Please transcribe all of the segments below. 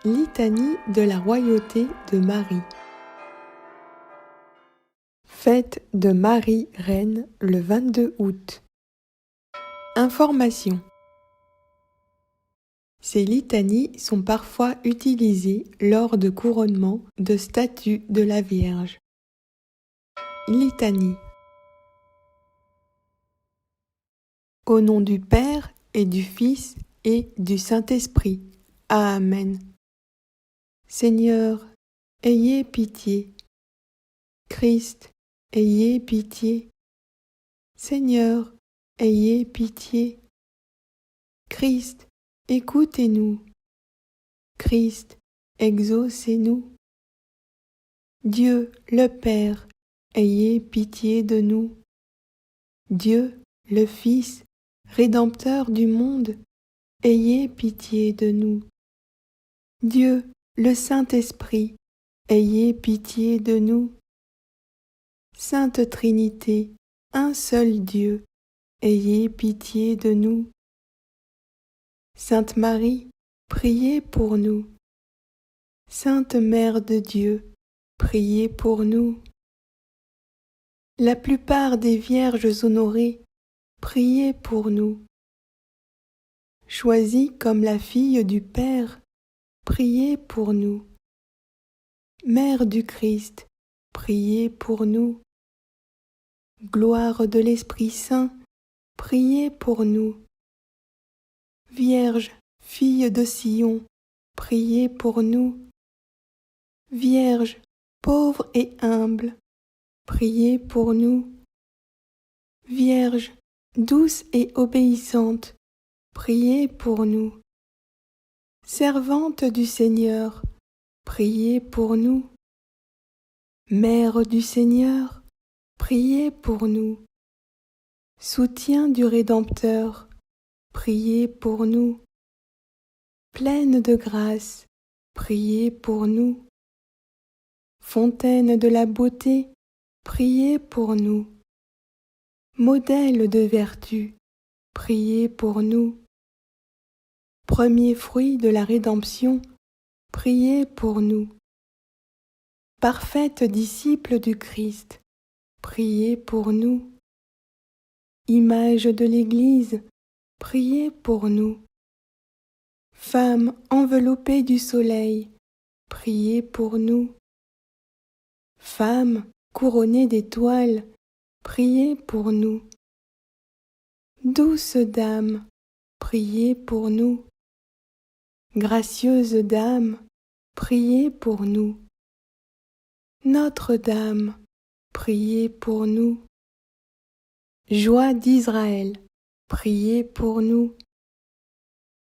Litanie de la royauté de Marie. Fête de Marie Reine le 22 août. Information. Ces litanies sont parfois utilisées lors de couronnement de statues de la Vierge. Litanie. Au nom du Père et du Fils et du Saint-Esprit. Amen. Seigneur, ayez pitié. Christ, ayez pitié. Seigneur, ayez pitié. Christ, écoutez-nous. Christ, exaucez-nous. Dieu le Père, ayez pitié de nous. Dieu le Fils, Rédempteur du monde, ayez pitié de nous. Dieu le Saint-Esprit, ayez pitié de nous. Sainte Trinité, un seul Dieu, ayez pitié de nous. Sainte Marie, priez pour nous. Sainte Mère de Dieu, priez pour nous. La plupart des vierges honorées, priez pour nous. Choisie comme la fille du Père, priez pour nous. Mère du Christ, priez pour nous. Gloire de l'Esprit Saint, priez pour nous. Vierge, fille de Sion, priez pour nous. Vierge, pauvre et humble, priez pour nous. Vierge, douce et obéissante, priez pour nous. Servante du Seigneur, priez pour nous. Mère du Seigneur, priez pour nous. Soutien du Rédempteur, priez pour nous. Pleine de grâce, priez pour nous. Fontaine de la beauté, priez pour nous. Modèle de vertu, priez pour nous. Premier fruit de la rédemption, priez pour nous. Parfaite disciple du Christ, priez pour nous. Image de l'Église, priez pour nous. Femme enveloppée du soleil, priez pour nous. Femme couronnée d'étoiles, priez pour nous. Douce Dame, priez pour nous. Gracieuse Dame, priez pour nous. Notre-Dame, priez pour nous. Joie d'Israël, priez pour nous.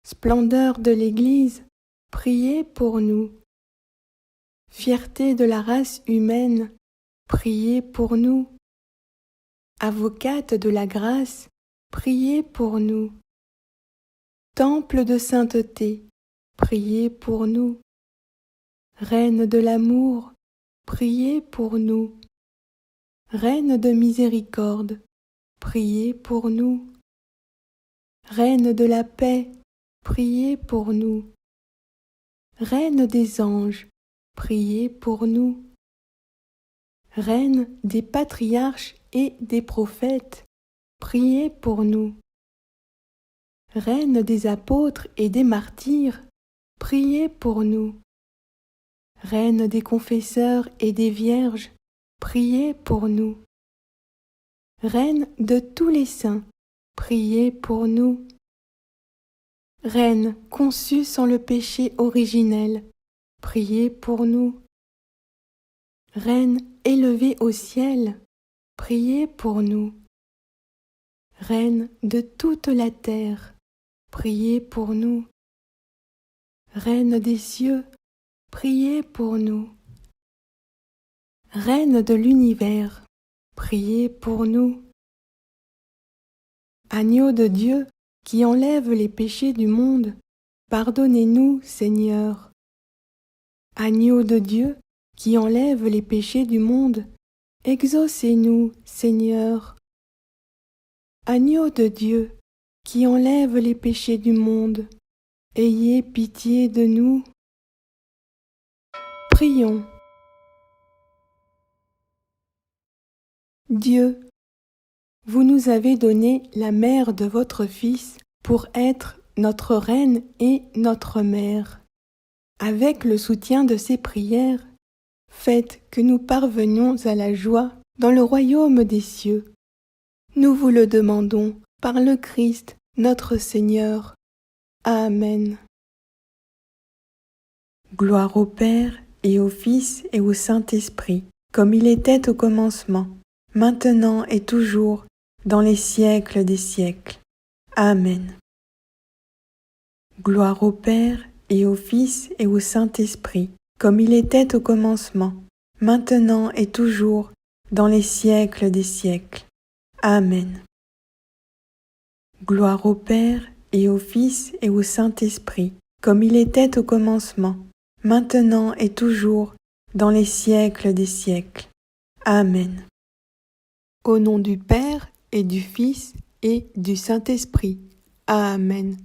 Splendeur de l'Église, priez pour nous. Fierté de la race humaine, priez pour nous. Avocate de la grâce, priez pour nous. Temple de sainteté, priez pour nous. Reine de l'amour, priez pour nous. Reine de miséricorde, priez pour nous. Reine de la paix, priez pour nous. Reine des anges, priez pour nous. Reine des patriarches et des prophètes, priez pour nous. Reine des apôtres et des martyrs, priez pour nous. Reine des confesseurs et des vierges, priez pour nous. Reine de tous les saints, priez pour nous. Reine conçue sans le péché originel, priez pour nous. Reine élevée au ciel, priez pour nous. Reine de toute la terre, priez pour nous. Reine des cieux, priez pour nous. Reine de l'univers, priez pour nous. Agneau de Dieu, qui enlève les péchés du monde, pardonnez-nous, Seigneur. Agneau de Dieu, qui enlève les péchés du monde, exaucez-nous, Seigneur. Agneau de Dieu, qui enlève les péchés du monde, ayez pitié de nous. Prions. Dieu, vous nous avez donné la mère de votre Fils pour être notre reine et notre mère. Avec le soutien de ces prières, faites que nous parvenions à la joie dans le royaume des cieux. Nous vous le demandons par le Christ notre Seigneur. Amen. Gloire au Père et au Fils et au Saint-Esprit, comme il était au commencement, maintenant et toujours, dans les siècles des siècles. Amen. Gloire au Père et au Fils et au Saint-Esprit, comme il était au commencement, maintenant et toujours, dans les siècles des siècles. Amen. Gloire au Père et au Fils et au Saint-Esprit, comme il était au commencement, maintenant et toujours, dans les siècles des siècles. Amen. Au nom du Père et du Fils et du Saint-Esprit. Amen.